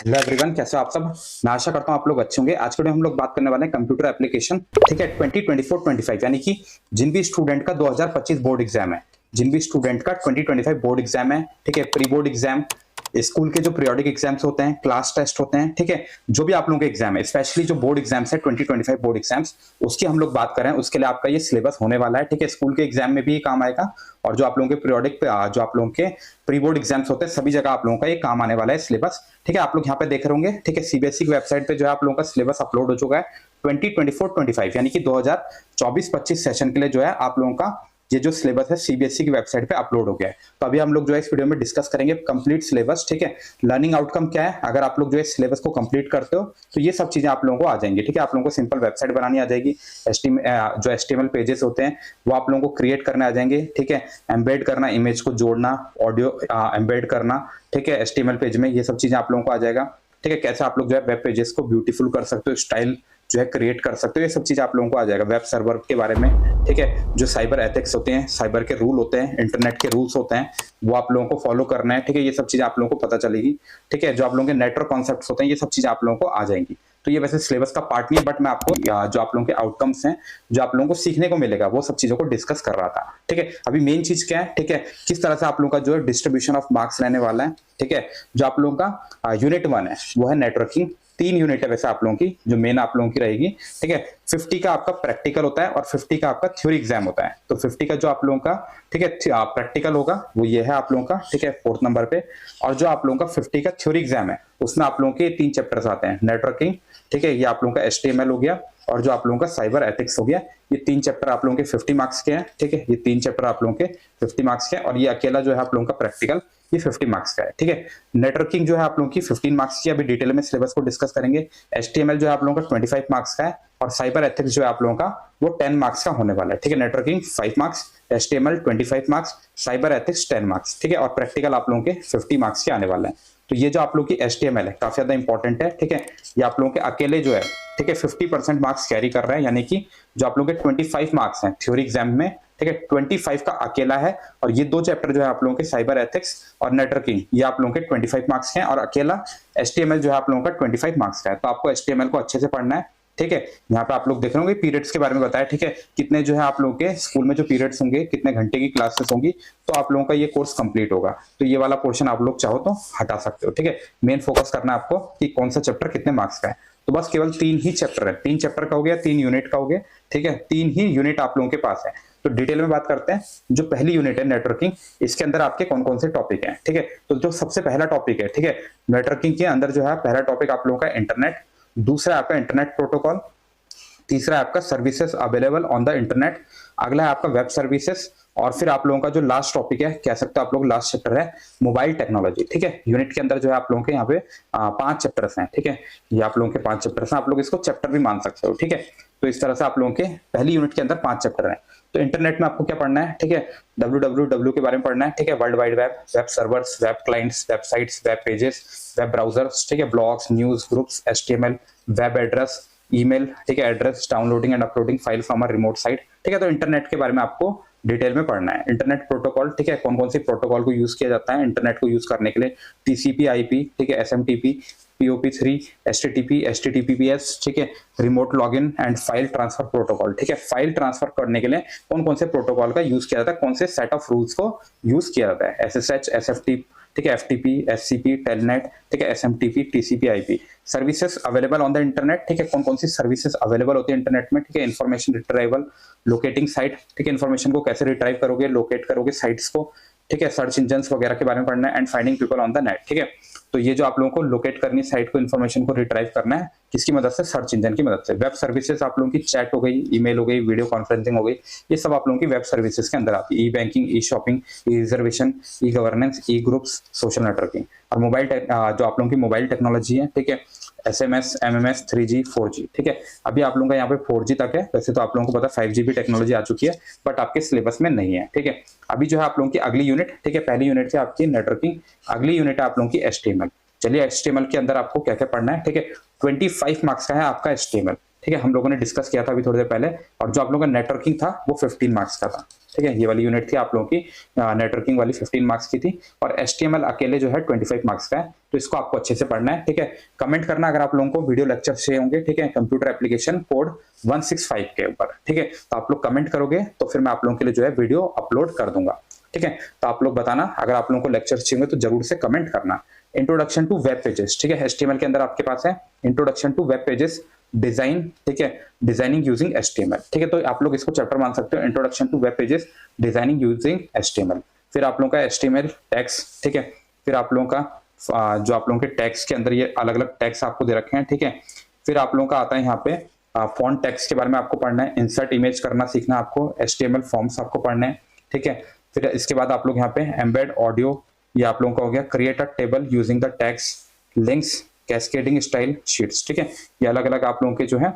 Hello everyone, कैसे हो आप सब। मैं आशा करता हूँ आप लोग अच्छे होंगे। आज के वीडियो हम लोग बात करने वाले हैं कंप्यूटर एप्लीकेशन, ठीक है। 2024-25 यानी कि जिन भी स्टूडेंट का 2025 बोर्ड एग्जाम है, जिन भी स्टूडेंट का 2025 बोर्ड एग्जाम है, ठीक है, प्री बोर्ड एग्जाम, स्कूल के जो पीरियोडिक एग्जाम्स होते हैं, क्लास टेस्ट होते हैं, ठीक है, जो भी आप लोगों के एग्जाम है, स्पेशली जो बोर्ड एग्जाम्स है 2025 बोर्ड एग्जाम्स, उसकी हम लोग बात कर रहे हैं। उसके लिए आपका ये सिलेबस होने वाला है, ठीक है। स्कूल के एग्जाम में भी ये काम आएगा और जो आप लोगों के पीरियोडिक जो आप लोगों के प्री बोर्ड एग्जाम्स होते हैं, सभी जगह आप लोगों का ये काम आने वाला है सिलेबस, ठीक है। आप लोग यहाँ पे देख रहे होंगे, ठीक है, सीबीएसई की वेबसाइट पे जो है आप लोगों का सिलेबस अपलोड हो चुका है 2024-25 यानी कि 2024-25 सेशन के लिए जो है आप लोगों का ये जो सिलेबस है सीबीएसई की वेबसाइट पे अपलोड हो गया है। तो अभी हम लोग जो है इस वीडियो में डिस्कस करेंगे कंप्लीट सिलेबस, ठीक है। लर्निंग आउटकम क्या है, अगर आप लोग जो है सिलेबस को कंप्लीट करते हो तो ये सब चीजें आप लोगों को आ जाएंगी, ठीक है। आप लोगों को सिंपल वेबसाइट बनानी आ जाएगी, जो एचटीएमएल पेजेस होते हैं वो आप लोगों को क्रिएट करने आ जाएंगे, ठीक है। एम्बेड करना, इमेज को जोड़ना, ऑडियो एम्बेड करना, ठीक है, एचटीएमएल पेज में, ये सब चीजें आप लोगों को आ जाएगा, ठीक है। कैसे आप लोग जो है वेब पेजेस को ब्यूटीफुल कर सकते हो, स्टाइल जो है क्रिएट कर सकते हो, ये सब चीजें आप लोगों को आ जाएगा। वेब सर्वर के बारे में, ठीक है, जो साइबर एथिक्स होते हैं, साइबर के रूल होते हैं, इंटरनेट के रूल्स होते हैं, वो आप लोगों को फॉलो करना है, ठीक है। ये सब चीजें आप लोगों को पता चलेगी, ठीक है। जो आप लोगों के नेटवर्क कॉन्सेप्ट्स होते हैं, ये सब चीजें आप लोगों को आ जाएंगी। तो ये वैसे सिलेबस का पार्ट नहीं है, बट मैं आपको जो आप लोगों के आउटकम्स हैं, जो आप लोगों को सीखने को मिलेगा, वो सब चीजों को डिस्कस कर रहा था, ठीक है। अभी मेन चीज क्या है, ठीक है, किस तरह से आप लोगों का जो है डिस्ट्रीब्यूशन ऑफ मार्क्स रहने वाला है, ठीक है। जो आप लोगों का यूनिट 1 है वो है नेटवर्किंग। 3 यूनिट है वैसे आप लोगों की, जो मेन आप लोगों की रहेगी, ठीक है। 50 का आपका प्रैक्टिकल होता है और 50 का आपका थ्योरी एग्जाम होता है। तो 50 का जो आप लोगों का, ठीक है, प्रैक्टिकल होगा वो ये है आप लोगों का, ठीक है, 4th नंबर पे। और जो आप लोगों का 50 का थ्योरी एग्जाम है उसमें आप लोगों के 3 चैप्टर्स आते हैं। नेटवर्किंग, ठीक है, ये आप लोगों का एचटीएमएल हो गया, और जो आप लोगों का साइबर एथिक्स हो गया। ये 3 चैप्टर आप लोगों के 50 मार्क्स के हैं, ठीक है। ये 3 चैप्टर आप लोगों के 50 मार्क्स के हैं, और ये अकेला जो है आप लोगों का प्रैक्टिकल, ये 50 मार्क्स का है, ठीक है। नेटवर्किंग जो है आप लोगों की 15 मार्क्स की, अभी डिटेल में सिलेबस को डिस्कस करेंगे। एचटीएमएल जो है आप लोगों का 25 मार्क्स का है, और साइबर एथिक्स जो है आप लोगों का वो 10 मार्क्स का होने वाला है, ठीक है। Networking 5 marks, HTML 25 marks, cyber ethics 10 marks, ठीक है। और प्रैक्टिकल आप लोगों के 50 मार्क्स के आने वाला है। तो ये जो आप लोगों की एचटीएमएल है काफी ज्यादा इंपॉर्टेंट है, ठीक है। ये आप लोगों के अकेले जो है, ठीक है, 50% मार्क्स कैरी कर रहा है, यानी कि जो आप लोगों के 25 मार्क्स हैं थ्योरी एग्जाम में, ठीक है, 25 का अकेला है। और ये 2 चैप्टर जो है आप लोगों के साइबर एथिक्स और नेटवर्किंग, ये आप लोगों के 25 मार्क्स के हैं, और अकेला एचटीएमएल जो है आप लोगों का 25 मार्क्स का है। तो आपको एचटीएमएल को अच्छे से पढ़ना है, ठीक है। यहाँ पे आप लोग देख रहे होंगे पीरियड्स के बारे में बताया, ठीक है, कितने जो है आप लोगों के स्कूल में जो पीरियड्स होंगे, कितने घंटे की क्लासेस होंगी, तो आप लोगों का ये कोर्स कंप्लीट होगा। तो ये वाला पोर्शन आप लोग चाहो तो हटा सकते हो, ठीक है। मेन फोकस करना है आपको कि कौन सा चैप्टर कितने मार्क्स का है। तो बस केवल 3 ही चैप्टर है, 3 चैप्टर का हो गया, 3 यूनिट का हो गया, ठीक है। 3 ही यूनिट आप लोगों के पास है। तो डिटेल में बात करते हैं। जो पहली यूनिट है नेटवर्किंग, इसके अंदर आपके कौन कौन से टॉपिक हैं, ठीक है। तो जो सबसे पहला टॉपिक है, ठीक है, नेटवर्किंग के अंदर जो है पहला टॉपिक आप लोगों का इंटरनेट, दूसरा आपका इंटरनेट प्रोटोकॉल, तीसरा है आपका services available on the internet, अगला है आपका वेब सर्विसेज, और फिर आप लोगों का जो लास्ट टॉपिक है, कह सकते हो आप लोग लास्ट चैप्टर है मोबाइल टेक्नोलॉजी, ठीक है। यूनिट के अंदर जो है आप लोगों के यहाँ पे 5 चैप्टर्स हैं, ठीक है। ये आप लोगों के 5 चैप्टर्स हैं, आप लोग इसको चैप्टर भी मान सकते हो, ठीक है। तो इस तरह से आप लोगों के पहली यूनिट के अंदर 5 चैप्टर हैं। तो इंटरनेट में आपको क्या पढ़ना है, ठीक है, www के बारे में पढ़ना है, ठीक है, world wide web, web servers, web clients, websites, web pages, web browsers, ठीक है, blogs, news, groups, HTML, web address, email, ठीक है, address, downloading and uploading file from a remote site, ठीक है। तो इंटरनेट के बारे में आपको डिटेल में पढ़ना है। इंटरनेट प्रोटोकॉल, ठीक है, कौन कौन सी प्रोटोकॉल को यूज किया जाता है इंटरनेट को यूज करने के लिए, टीसीपी आईपी, ठीक है, एसएमटीपी, POP3, एचटीटीपी, एचटीटीपीएस, ठीक है, remote login and file transfer protocol, ठीक है। फाइल ट्रांसफर करने के लिए कौन कौन से प्रोटोकॉल का यूज किया जाता है, कौन से सेट ऑफ रूल्स को यूज किया जाता है, SSH, SFT, ठीक है, FTP, SCP, टेलनेट, ठीक है, SMTP, TCP, IP। Services available on the internet, ठीक है, कौन कौन सी सर्विसेज अवेलेबल होती है इंटरनेट में, ठीक है। इन्फॉर्मेशन रिट्राइवल, लोकेटिंग साइट, ठीक है, इन्फॉर्मेशन को कैसे रिट्राइव करोगे, लोकेट करोगे साइट्स को, ठीक है, सर्च इंजन वगैरह के बारे में पढ़ना है, and finding people on the net, ठीक है। तो ये जो आप लोगों को लोकेट करनी साइट को, इन्फॉर्मेशन को रिट्राइव करना है, किसकी मदद से, सर्च इंजन की मदद से। वेब सर्विसेज आप लोगों की चैट हो गई, ईमेल हो गई, वीडियो कॉन्फ्रेंसिंग हो गई, ये सब आप लोगों की वेब सर्विसेज के अंदर आती है। ई बैंकिंग, ई शॉपिंग, ई रिजर्वेशन, ई गवर्नेंस, ई ग्रुप्स, सोशल नेटवर्किंग। और मोबाइल जो आप लोगों की मोबाइल टेक्नोलॉजी है, ठीक है, SMS, MMS, 3G, 4G, ठीक है। अभी आप लोगों का यहाँ पे 4G तक है, वैसे तो आप लोगों को पता 5G भी टेक्नोलॉजी आ चुकी है, बट आपके सिलेबस में नहीं है, ठीक है। अभी जो है आप लोगों की अगली यूनिट, ठीक है, पहली यूनिट थी आपकी नेटवर्किंग, अगली यूनिट है आप लोगों की HTML। चलिए HTML के अंदर आपको क्या क्या पढ़ना है, ठीक है। 25 मार्क्स का है आपका HTML, ठीक है, हम लोगों ने डिस्कस किया था अभी थोड़ी देर पहले। और जो आप लोगों का नेटवर्किंग था वो 15 मार्क्स का था। ठीक है, ये वाली यूनिट थी आप लोगों की नेटवर्किंग वाली 15 मार्क्स की थी। और HTML अकेले जो है 25 मार्क्स का है। तो इसको आपको अच्छे से पढ़ना है। ठीक है, कमेंट करना अगर आप लोगों को वीडियो लेक्चर चाहिए होंगे। ठीक है, कंप्यूटर एप्लीकेशन कोड 165 के ऊपर। ठीक है, तो आप लोग कमेंट करोगे तो फिर मैं आप लोगों के लिए जो है वीडियो अपलोड कर दूंगा। ठीक है, तो आप लोग बताना अगर आप लोगों को लेक्चर चाहिए तो जरूर से कमेंट करना। इंट्रोडक्शन टू वेब पेजेस, ठीक है, HTML के अंदर आपके पास है introduction to web pages design. ठीक है, डिजाइनिंग यूजिंग HTML। ठीक है, तो आप लोग इसको चैप्टर मान सकते हो, introduction to web pages designing using HTML। फिर आप लोगों का HTML टैग्स। ठीक है, फिर आप लोगों का जो आप लोगों के टैग्स के अंदर ये अलग अलग टैग्स आपको दे रखे हैं। ठीक है, फिर आप लोगों का आता है यहाँ पे फॉन्ट टैग्स के बारे में आपको पढ़ना है। इंसर्ट इमेज करना सीखना आपको। HTML फॉर्म्स आपको पढ़ने हैं। ठीक है, फिर इसके बाद आप लोग यहाँ पे एम्बेड ऑडियो, ये आप लोगों का हो गया। Create a table using the tags, links, cascading style sheets. ठीक है, ये अलग अलग आप लोगों के जो है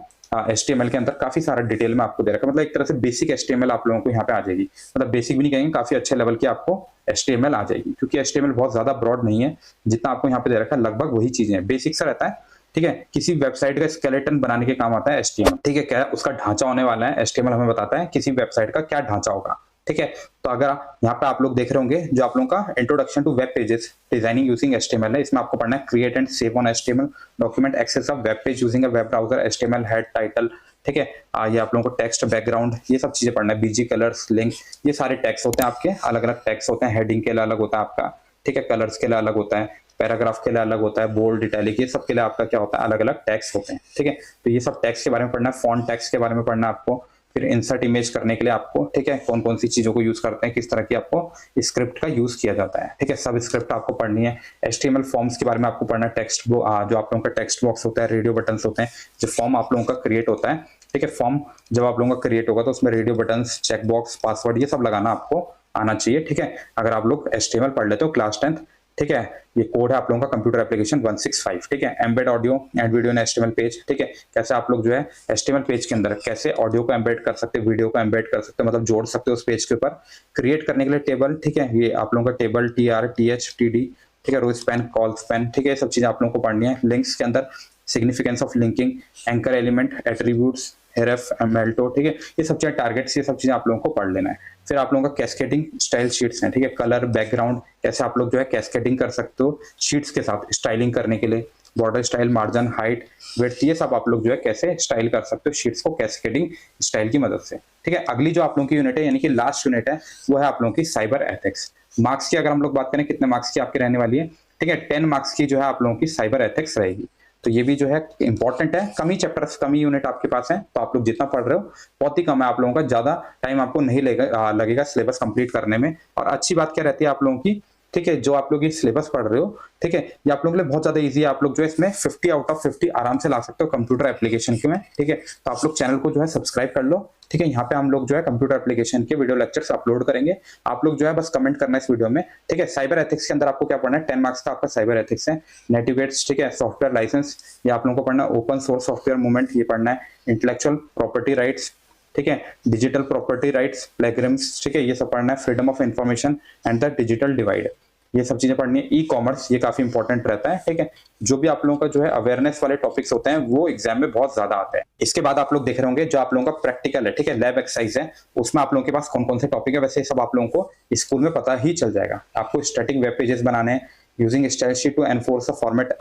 HTML के अंदर काफी सारा डिटेल में आपको दे रखा है। मतलब एक तरह से बेसिक HTML आप लोगों को यहाँ पे आ जाएगी। मतलब बेसिक भी नहीं कहेंगे, काफी अच्छे लेवल की आपको HTML आ जाएगी, क्योंकि HTML बहुत ज्यादा ब्रॉड नहीं है। जितना आपको यहाँ पे दे रखा है लगभग वही चीजें हैं, बेसिक सा रहता है। ठीक है, किसी वेबसाइट का स्केलेटन बनाने के काम आता है HTML। ठीक है, क्या उसका ढांचा होने वाला है, HTML हमें बताता है किसी वेबसाइट का क्या ढांचा होगा। ठीक है, तो अगर यहाँ पे आप लोग देख रहे होंगे जो आप लोगों का introduction to web pages designing using HTML है, इसमें आपको पढ़ना है create and save on HTML, document access of web page using a web browser, HTML head title. ठीक है, ये आप लोगों को टेक्स्ट बैकग्राउंड, ये सब चीजें पढ़ना है। BG कलर्स, लिंक, ये सारे टैग्स होते हैं आपके, अलग अलग टैग्स होते हैं। हेडिंग के लिए अलग होता है आपका। ठीक है, कलर्स के लिए अलग होता है, पैराग्राफ के लिए अलग होता है, बोल्ड, इटैलिक, ये सब के लिए आपका क्या होता है, अलग अलग टैग्स होते हैं। ठीक है, तो ये सब टैग्स के बारे में पढ़ना है। फॉन्ट टैग्स के बारे में पढ़ना है आपको। फिर इंसर्ट इमेज करने के लिए आपको, ठीक है, कौन कौन सी चीजों को यूज करते हैं, किस तरह की आपको स्क्रिप्ट का यूज किया जाता है। ठीक है, सब स्क्रिप्ट आपको पढ़नी है। HTML फॉर्म्स के बारे में आपको पढ़ना है। टेक्स्ट जो आप लोगों का टेक्स्ट बॉक्स होता है, रेडियो बटन्स होते हैं, जो फॉर्म आप लोगों का क्रिएट होता है। ठीक है, फॉर्म जब आप लोगों का क्रिएट होगा तो उसमें radio buttons, check box, password, ये सब लगाना आपको आना चाहिए। ठीक है, अगर आप लोग HTML पढ़ लेते हो क्लास 10th। ठीक है, ये कोड है आप लोगों का कंप्यूटर एप्लीकेशन 165। ठीक है, embed audio and video in HTML page. ठीक है, कैसे आप लोग जो है HTML पेज के अंदर कैसे ऑडियो को एम्बेड कर सकते हैं, वीडियो को एम्बेड कर सकते हैं, मतलब जोड़ सकते हो उस पेज के ऊपर। क्रिएट करने के लिए टेबल। ठीक है, ये आप लोगों का टेबल TR, TH, TD। ठीक है, रो स्पैन, कॉल स्पैन। ठीक है, ये सब चीजें आप लोगों को पढ़नी है। लिंक्स के अंदर significance of linking, anchor element, attributes, href, mailto. ठीक है, ये सब चीजें टारगेट्स, ये सब चीजें आप लोगों को पढ़ लेना है। फिर आप लोगों का कैस्केडिंग स्टाइल शीट्स हैं। ठीक है, कलर, बैकग्राउंड, कैसे आप लोग जो है कैस्केडिंग कर सकते हो शीट्स के साथ स्टाइलिंग करने के लिए। Border style, margin, height, width, ये सब आप लोग जो है कैसे स्टाइल कर सकते हो शीट्स को कैस्केडिंग स्टाइल की मदद से। ठीक है, अगली जो आप लोगों की यूनिट है, यानी कि लास्ट यूनिट है, वो है आप लोगों की साइबर एथिक्स। मार्क्स की अगर हम लोग बात करें कितने मार्क्स की आपकी रहने वाली है, ठीक है, 10 मार्क्स की जो है आप लोगों की साइबर एथिक्स रहेगी। तो ये भी जो है इंपॉर्टेंट है। कम ही चैप्टर्स, कम ही यूनिट आपके पास है, तो आप लोग जितना पढ़ रहे हो बहुत ही कम है आप लोगों का, ज्यादा टाइम आपको नहीं लगेगा सिलेबस कंप्लीट करने में। और अच्छी बात क्या रहती है आप लोगों की, ठीक है, जो आप लोग ये सिलेबस पढ़ रहे हो, ठीक है, ये आप लोगों के लिए बहुत ज्यादा इजी है। आप लोग जो है इसमें 50 आउट ऑफ 50 आराम से ला सकते हो कंप्यूटर एप्लीकेशन के में। ठीक है, तो आप लोग चैनल को जो है सब्सक्राइब कर लो। ठीक है, यहाँ पे हम लोग जो है कंप्यूटर एप्लीकेशन के वीडियो लेक्चर्स अपलोड करेंगे। आप लोग जो है बस कमेंट करना है इस वीडियो में। ठीक है, साइबर एथिक्स के अंदर आपको क्या पढ़ना है, 10 मार्क्स का आपका साइबर एथिक्स है। नेटिवेट्स, ठीक है, सॉफ्टवेयर लाइसेंस, ये आप लोगों को पढ़ना है। ओपन सोर्स सॉफ्टवेयर मूवमेंट, ये पढ़ना है। इंटेलेक्चुअल प्रॉपर्टी राइट्स, ठीक है, डिजिटल प्रॉपर्टी राइट्स, प्लेगरिम्स, ठीक है, ये सब पढ़ना है। Freedom of information and the digital divide, ये सब चीजें पढ़नी है। ई कॉमर्स, ये काफी इंपॉर्टेंट रहता है। ठीक है, जो भी आप लोगों का जो है अवेयरनेस वाले टॉपिक्स होते हैं वो एग्जाम में बहुत ज्यादा आते हैं। इसके बाद आप लोग देख रहे होंगे जो आप लोगों का प्रैक्टिकल है, ठीक है, लैब एक्सरसाइज है, उसमें आप लोगों के पास कौन कौन से टॉपिक है, वैसे सब आप लोगों को स्कूल में पता ही चल जाएगा। आपको स्टैटिक वेब पेजेस बनाने हैं using style sheet to enforce a format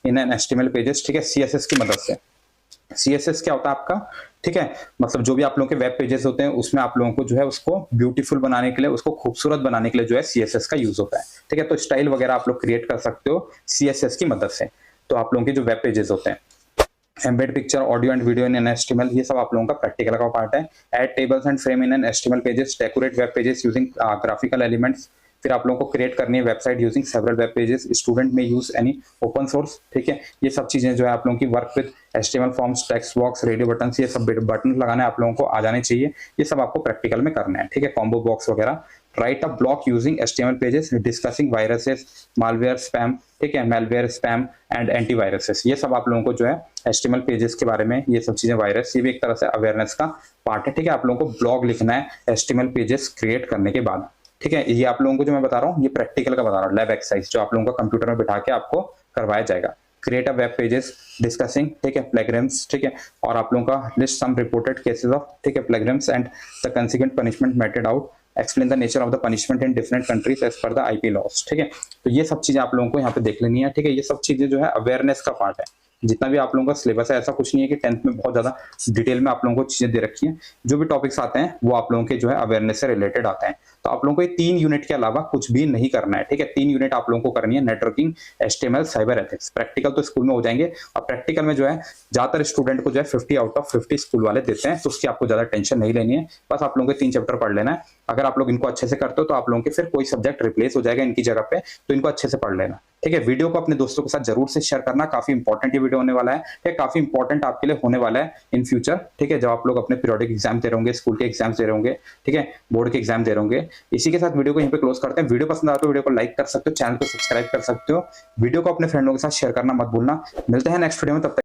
in an HTML pages. ठीक है, CSS की मदद से। CSS क्या होता है आपका, ठीक है, मतलब जो भी आप लोगों के वेब पेजेस होते हैं उसमें आप लोगों को जो है उसको ब्यूटीफुल बनाने के लिए, उसको खूबसूरत बनाने के लिए जो है CSS का यूज होता है। ठीक है, तो स्टाइल वगैरह आप लोग क्रिएट कर सकते हो CSS की मदद से। तो आप लोगों के जो वेब पेजेस होते हैं, embed picture, audio and video in an HTML, ये सब आप लोगों का प्रैक्टिकल का पार्ट है। Add tables and frame in an HTML pages, decorate web pages using graphical elements. फिर आप लोगों को क्रिएट करनी है website using several web pages, student में यूज एनी ओपन सोर्स। ठीक है, ये सब चीजें जो है आप लोगों की work with HTML forms, text box, radio buttons, ये सब बटन लगाना आप लोगों को आ जाने चाहिए। ये सब आपको प्रैक्टिकल में करना है। ठीक है, कॉम्बो बॉक्स वगैरह। Right a block using HTML pages, discussing viruses, malware, spam, ठीक है, मेलवेयर, स्पैम एंड एंटीवायरसेस, ये सब आप लोगों को जो है HTML पेजेस के बारे में, ये सब चीजें, वायरस, ये भी एक तरह से अवेयरनेस का पार्ट है। ठीक है, आप लोगों को ब्लॉग लिखना है HTML पेजेस क्रिएट करने के बाद। ठीक है, ये आप लोगों को जो मैं बता रहा हूँ ये प्रैक्टिकल का बता रहा हूँ, लैब एक्सरसाइज जो आप लोगों को कंप्यूटर में बिठा के आपको करवाया जाएगा। Create a web pages discussing, ठीक है, प्लेगरिम्स, ठीक है, और आप लोगों का list some reported cases of, ठीक है, plagiarism and the consequent punishment meted out, explain the nature of the punishment in different countries as per the IP laws, ठीक है। तो ये सब चीजें आप लोगों को यहाँ पे देख लेनी है, ठीक है। ये सब चीजें जो है अवेयरनेस का पार्ट है। जितना भी आप लोगों का सिलेबस है, ऐसा कुछ नहीं है कि 10th में बहुत ज्यादा डिटेल में आप लोगों को चीजें दे रखी हैं। जो भी टॉपिक्स आते हैं वो आप लोगों के जो है अवेयरनेस से रिलेटेड आते हैं। तो आप लोगों को ये 3 यूनिट के अलावा कुछ भी नहीं करना है, ठीक है। 3 यूनिट आप लोगों को करनी है, networking, HTML, cyber ethics. Practical तो स्कूल में हो जाएंगे, और प्रैक्टिकल में जो है ज्यादातर स्टूडेंट को जो है 50 आउट ऑफ 50 स्कूल वाले देते हैं, तो उसकी आपको ज्यादा टेंशन नहीं लेनी है। बस आप लोगों के 3 चैप्टर पढ़ लेना है। अगर आप लोग इनको अच्छे से करते हो तो आप लोगों के फिर कोई सब्जेक्ट रिप्लेस हो जाएगा इनकी जगह पे, तो इनको अच्छे से पढ़ लेना, ठीक है। वीडियो को अपने दोस्तों के साथ जरूर से शेयर करना, काफी इंपॉर्टेंट ये वीडियो होने वाला है, ठीक है, काफी इंपॉर्टेंट आपके लिए होने वाला है इन फ्यूचर, ठीक है। जब आप लोग अपने पीरियोडिक एग्जाम दे रहे होंगे, स्कूल के एग्जाम दे रहे होंगे, ठीक है, बोर्ड के एग्जाम दे रहे होंगे। इसी के साथ वीडियो को यहीं पे क्लोज करते हैं। वीडियो पसंद आता है तो वीडियो को लाइक कर सकते हो, चैनल को सब्सक्राइब कर सकते हो, वीडियो को अपने फ्रेंडों के साथ शेयर करना मत भूलना। मिलते हैं नेक्स्ट वीडियो में, तब तक